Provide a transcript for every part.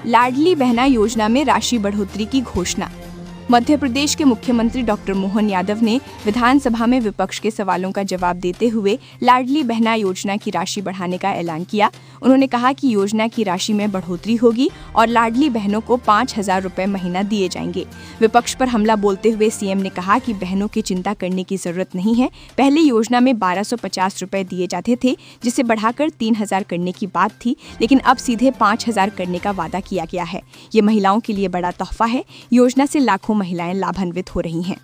लाडली बहना योजना में राशि बढ़ोतरी की घोषणा। मध्य प्रदेश के मुख्यमंत्री डॉक्टर मोहन यादव ने विधानसभा में विपक्ष के सवालों का जवाब देते हुए लाडली बहना योजना की राशि बढ़ाने का ऐलान किया। उन्होंने कहा कि योजना की राशि में बढ़ोतरी होगी और लाडली बहनों को 5,000 रुपए महीना दिए जाएंगे। विपक्ष पर हमला बोलते हुए सीएम ने कहा कि बहनों की चिंता करने की जरूरत नहीं है। पहले योजना में 1,250 रुपए दिए जाते थे, जिसे बढ़ाकर 3,000 करने की बात थी, लेकिन अब सीधे 5,000 करने का वादा किया गया है। ये महिलाओं के लिए बड़ा तोहफा है। योजना से लाखों महिलाएं लाभान्वित हो रही हैं।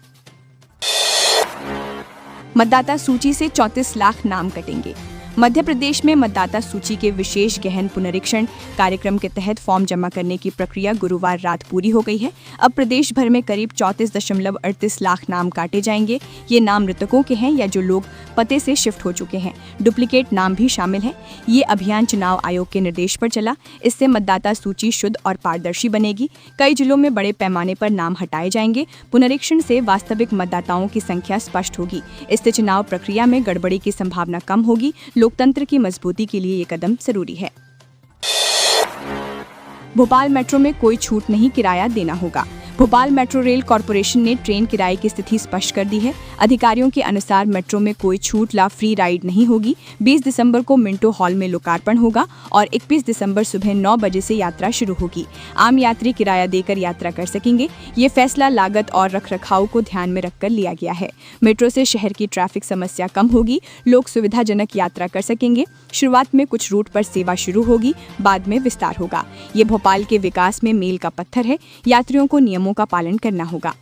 मतदाता सूची से 34 लाख नाम कटेंगे। मध्य प्रदेश में मतदाता सूची के विशेष गहन पुनरीक्षण कार्यक्रम के तहत फॉर्म जमा करने की प्रक्रिया गुरुवार रात पूरी हो गई है। अब प्रदेश भर में करीब 34.38 लाख नाम काटे जाएंगे। ये नाम मृतकों के हैं या जो लोग पते से शिफ्ट हो चुके हैं। डुप्लीकेट नाम भी शामिल हैं। ये अभियान चुनाव आयोग के निर्देश पर चला। इससे मतदाता सूची शुद्ध और पारदर्शी बनेगी। कई जिलों में बड़े पैमाने पर नाम हटाए जाएंगे। पुनरीक्षण से वास्तविक मतदाताओं की संख्या स्पष्ट होगी। इससे चुनाव प्रक्रिया में गड़बड़ी की संभावना कम होगी। लोकतंत्र की मजबूती के लिए ये कदम जरूरी है। भोपाल मेट्रो में कोई छूट नहीं, किराया देना होगा। भोपाल मेट्रो रेल कॉरपोरेशन ने ट्रेन किराए की स्थिति स्पष्ट कर दी है। अधिकारियों के अनुसार मेट्रो में कोई छूट ला फ्री राइड नहीं होगी। 20 दिसंबर को मिंटो हॉल में लोकार्पण होगा और 21 दिसंबर सुबह 9 बजे से यात्रा शुरू होगी। आम यात्री किराया देकर यात्रा कर सकेंगे। ये फैसला लागत और रखरखाव को ध्यान में रखकर लिया गया है। मेट्रो से शहर की ट्रैफिक समस्या कम होगी। लोग सुविधाजनक यात्रा कर सकेंगे। शुरुआत में कुछ रूट पर सेवा शुरू होगी, बाद में विस्तार होगा। ये भोपाल के विकास में मील का पत्थर है। यात्रियों को नियमों का पालन करना होगा।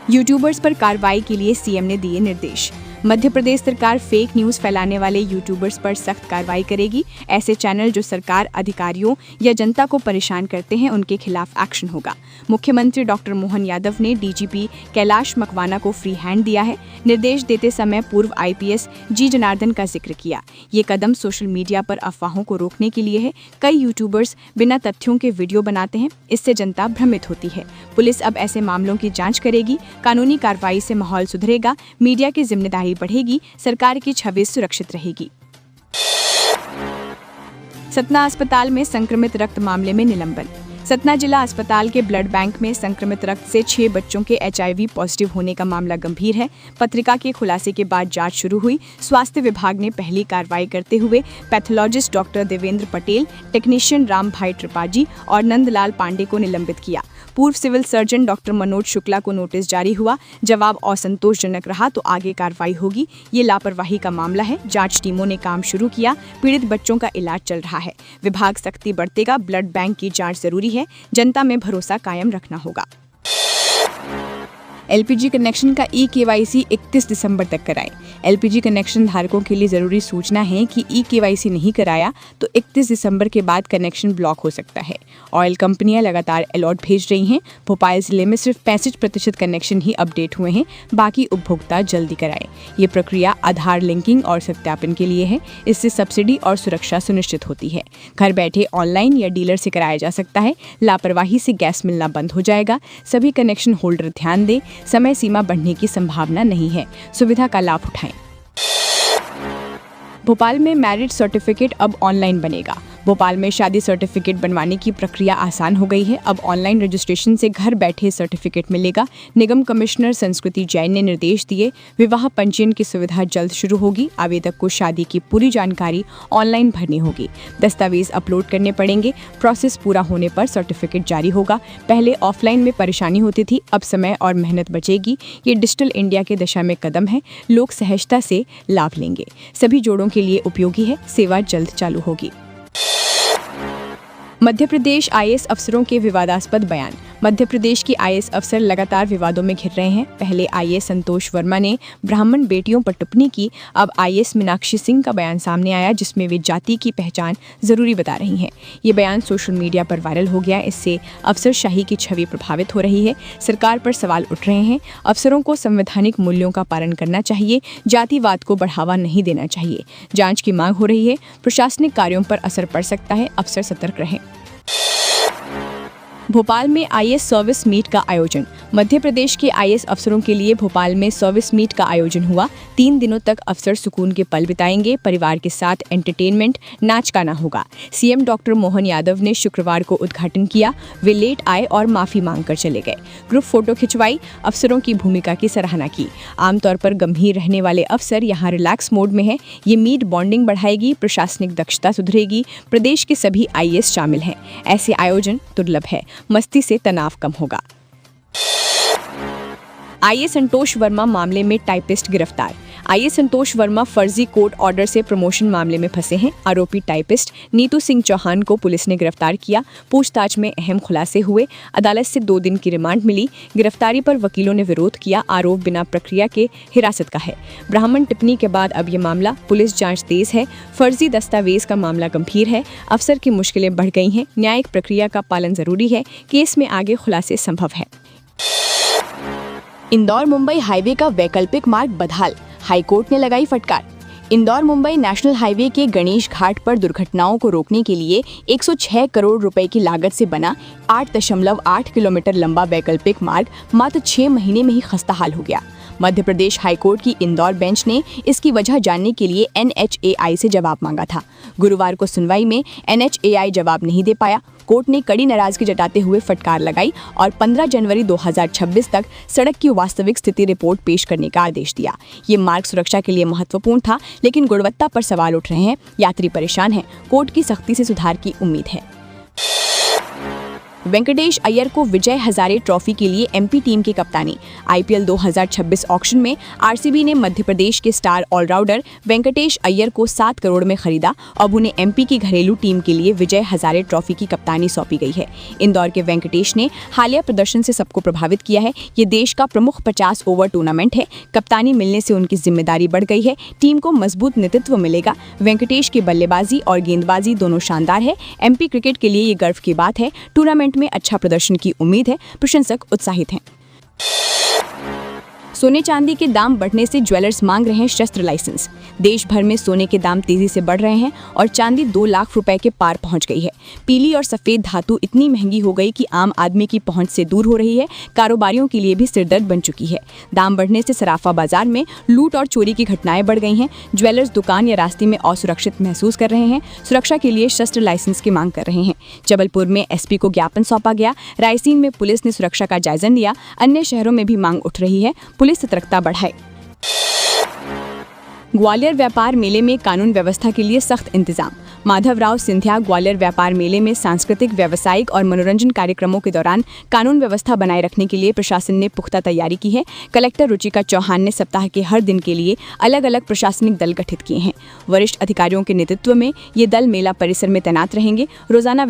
यूट्यूबर्स पर कार्रवाई के लिए सीएम ने दिए निर्देश। मध्य प्रदेश सरकार फेक न्यूज फैलाने वाले यूट्यूबर्स पर सख्त कार्रवाई करेगी। ऐसे चैनल जो सरकार, अधिकारियों या जनता को परेशान करते हैं, उनके खिलाफ एक्शन होगा। मुख्यमंत्री डॉक्टर मोहन यादव ने डीजीपी कैलाश मकवाना को फ्री हैंड दिया है। निर्देश देते समय पूर्व आईपीएस जी जनार्दन का जिक्र किया। ये कदम सोशल मीडिया पर अफवाहों को रोकने के लिए है। कई यूट्यूबर्स बिना तथ्यों के वीडियो बनाते हैं, इससे जनता भ्रमित होती है। पुलिस अब ऐसे मामलों की जांच करेगी। कानूनी कार्रवाई से माहौल सुधरेगा। मीडिया की जिम्मेदारी बढ़ेगी। सरकार की छवि सुरक्षित रहेगी। सतना अस्पताल में संक्रमित रक्त मामले में निलंबन। सतना जिला अस्पताल के ब्लड बैंक में संक्रमित रक्त से 6 बच्चों के HIV पॉजिटिव होने का मामला गंभीर है। पत्रिका के खुलासे के बाद जांच शुरू हुई। स्वास्थ्य विभाग ने पहली कार्रवाई करते हुए pathologist doctor Devendra Patel, technician Ram bhai Tripathi और नंदलाल पांडे को निलंबित किया। पूर्व civil surgeon doctor Manoj Shukla को नोटिस जारी हुआ। जवाब असंतोषजनक रहा तो आगे कार्रवाई होगी। ये लापरवाही का मामला है। जांच टीमों ने काम शुरू किया। पीड़ित बच्चों का इलाज चल रहा है। विभाग सख्ती बरतेगा। ब्लड बैंक की जांच जरूरी है। जनता में भरोसा कायम रखना होगा। LPG कनेक्शन का eKYC 31 दिसंबर तक कराएं। LPG कनेक्शन धारकों के लिए जरूरी सूचना है कि eKYC नहीं कराया तो 31 दिसंबर के बाद कनेक्शन ब्लॉक हो सकता है। ऑयल कंपनियां लगातार अलॉट भेज रही हैं। भोपाल जिले में सिर्फ 65% कनेक्शन ही अपडेट हुए हैं। बाकी उपभोक्ता जल्दी कराएं। ये प्रक्रिया आधार लिंकिंग और सत्यापन के लिए है। इससे सब्सिडी और सुरक्षा सुनिश्चित होती है। घर बैठे ऑनलाइन या डीलर से कराया जा सकता है। लापरवाही से गैस मिलना बंद हो जाएगा। सभी कनेक्शन होल्डर ध्यान दें। समय सीमा बढ़ने की संभावना नहीं है। सुविधा का लाभ उठाएं। भोपाल में मैरिज सर्टिफिकेट अब ऑनलाइन बनेगा। भोपाल में शादी सर्टिफिकेट बनवाने की प्रक्रिया आसान हो गई है। अब ऑनलाइन रजिस्ट्रेशन से घर बैठे सर्टिफिकेट मिलेगा। निगम कमिश्नर संस्कृति जैन ने निर्देश दिए। विवाह पंजीयन की सुविधा जल्द शुरू होगी। आवेदक को शादी की पूरी जानकारी ऑनलाइन भरनी होगी। दस्तावेज अपलोड करने पड़ेंगे। प्रोसेस पूरा होने पर सर्टिफिकेट जारी होगा। पहले ऑफलाइन में परेशानी होती थी, अब समय और मेहनत बचेगी। ये डिजिटल इंडिया के दिशा में कदम है। लोग सहजता से लाभ लेंगे। सभी जोड़ों के लिए उपयोगी है। सेवा जल्द चालू होगी। मध्य प्रदेश IAS अफसरों के विवादास्पद बयान। मध्य प्रदेश की IAS अफसर लगातार विवादों में घिर रहे हैं। पहले IAS संतोष वर्मा ने ब्राह्मण बेटियों पर टिप्पणी की। अब IAS मीनाक्षी सिंह का बयान सामने आया, जिसमें वे जाति की पहचान जरूरी बता रही हैं। ये बयान सोशल मीडिया पर वायरल हो गया। इससे अफसरशाही की छवि प्रभावित हो रही है। सरकार पर सवाल उठ रहे हैं। अफसरों को संवैधानिक मूल्यों का पालन करना चाहिए। जातिवाद को बढ़ावा नहीं देना चाहिए। जांच की मांग हो रही है। प्रशासनिक कार्यों पर असर पड़ सकता है। अफसर सतर्क रहें। भोपाल में IAS सर्विस मीट का आयोजन। मध्य प्रदेश के आईएएस अफसरों के लिए भोपाल में सर्विस मीट का आयोजन हुआ। 3 दिनों तक अफसर सुकून के पल बिताएंगे। परिवार के साथ एंटरटेनमेंट, नाच गाना होगा। सीएम डॉक्टर मोहन यादव ने शुक्रवार को उद्घाटन किया। वे लेट आए और माफी मांगकर चले गए। ग्रुप फोटो खिंचवाई, अफसरों की भूमिका की सराहना की। आमतौर पर गंभीर रहने वाले अफसर यहाँ रिलैक्स मोड में हैं। ये मीट बॉन्डिंग बढ़ाएगी, प्रशासनिक दक्षता सुधरेगी। प्रदेश के सभी आईएएस शामिल हैं। ऐसे आयोजन दुर्लभ है। मस्ती से तनाव कम होगा। आईएएस संतोष वर्मा मामले में टाइपिस्ट गिरफ्तार। आईएएस संतोष वर्मा फर्जी कोर्ट ऑर्डर से प्रमोशन मामले में फंसे हैं। आरोपी टाइपिस्ट नीतू सिंह चौहान को पुलिस ने गिरफ्तार किया। पूछताछ में अहम खुलासे हुए। अदालत से 2 दिन की रिमांड मिली। गिरफ्तारी पर वकीलों ने विरोध किया। आरोप बिना प्रक्रिया के हिरासत का है। ब्राह्मण टिप्पणी के बाद अब ये मामला, पुलिस जांच तेज है। फर्जी दस्तावेज का मामला गंभीर है। अफसर की मुश्किलें बढ़ गई हैं। न्यायिक प्रक्रिया का पालन जरूरी है। केस में आगे खुलासे संभव है। इंदौर मुंबई हाईवे का वैकल्पिक मार्ग बदहाल, हाईकोर्ट ने लगाई फटकार। इंदौर मुंबई नेशनल हाईवे के गणेश घाट पर दुर्घटनाओं को रोकने के लिए 106 करोड़ रुपए की लागत से बना 8.8 किलोमीटर लंबा वैकल्पिक मार्ग मात्र 6 महीने में ही खस्ताहाल हो गया। मध्य प्रदेश हाईकोर्ट की इंदौर बेंच ने इसकी वजह जानने के लिए NHAI से जवाब मांगा था। गुरुवार को सुनवाई में NHAI जवाब नहीं दे पाया। कोर्ट ने कड़ी नाराजगी जताते हुए फटकार लगाई और 15 जनवरी 2026 तक सड़क की वास्तविक स्थिति रिपोर्ट पेश करने का आदेश दिया। ये मार्ग सुरक्षा के लिए महत्वपूर्ण था, लेकिन गुणवत्ता पर सवाल उठ रहे हैं। यात्री परेशान हैं। कोर्ट की सख्ती से सुधार की उम्मीद है। वेंकटेश अय्यर को विजय हजारे ट्रॉफी के लिए एमपी टीम की कप्तानी। आईपीएल 2026 ऑक्शन में आरसीबी ने मध्य प्रदेश के स्टार ऑलराउंडर वेंकटेश अय्यर को 7 करोड़ में खरीदा। अब उन्हें एमपी की घरेलू टीम के लिए विजय हजारे ट्रॉफी की कप्तानी सौंपी गई है। इंदौर के वेंकटेश ने हालिया प्रदर्शन से सबको प्रभावित किया है। ये देश का प्रमुख 50 ओवर टूर्नामेंट है। कप्तानी मिलने से उनकी जिम्मेदारी बढ़ गई है। टीम को मजबूत नेतृत्व मिलेगा। वेंकटेश की बल्लेबाजी और गेंदबाजी दोनों शानदार है। एमपी क्रिकेट के लिए ये गर्व की बात है। टूर्नामेंट में अच्छा प्रदर्शन की उम्मीद है। प्रशंसक उत्साहित हैं। सोने चांदी के दाम बढ़ने से ज्वेलर्स मांग रहे हैं शस्त्र लाइसेंस। देश भर में सोने के दाम तेजी से बढ़ रहे हैं और चांदी 2 लाख रुपए के पार पहुंच गई है। पीली और सफेद धातु इतनी महंगी हो गई कि आम आदमी की पहुंच से दूर हो रही है। कारोबारियों के लिए भी सिरदर्द बन चुकी है। दाम बढ़ने से सराफा बाजार में लूट और चोरी की घटनाएं बढ़ गई हैं। ज्वेलर्स दुकान या रास्ते में असुरक्षित महसूस कर रहे हैं। सुरक्षा के लिए शस्त्र लाइसेंस की मांग कर रहे हैं। जबलपुर में एसपी को ज्ञापन सौंपा गया। रायसीन में पुलिस ने सुरक्षा का जायजा लिया। अन्य शहरों में भी मांग उठ रही है। पुलिस सतर्कता बढ़ाए। ग्वालियर व्यापार मेले में कानून व्यवस्था के लिए सख्त इंतजाम। माधवराव सिंधिया ग्वालियर व्यापार मेले में सांस्कृतिक, व्यावसायिक और मनोरंजन कार्यक्रमों के दौरान कानून व्यवस्था बनाए रखने के लिए प्रशासन ने पुख्ता तैयारी की है। कलेक्टर रुचिका चौहान ने सप्ताह के हर दिन के लिए अलग अलग प्रशासनिक दल गठित किए हैं। वरिष्ठ अधिकारियों के नेतृत्व में ये दल मेला परिसर में तैनात रहेंगे। रोजाना